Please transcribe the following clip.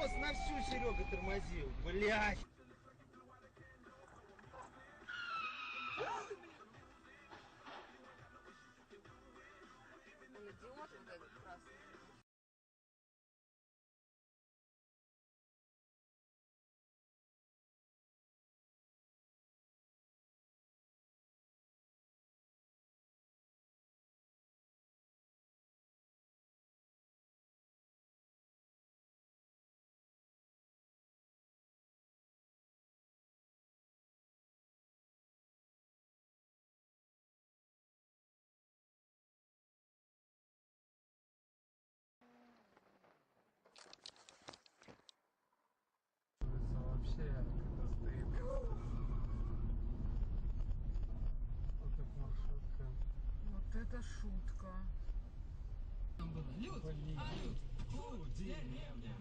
насос на всю, Серега, тормозил. Блядь. Он идиот вот этот красный. Вообще, когда стоит вот эта маршрутка. Вот это шутка. Там было лют, а лют, деревня.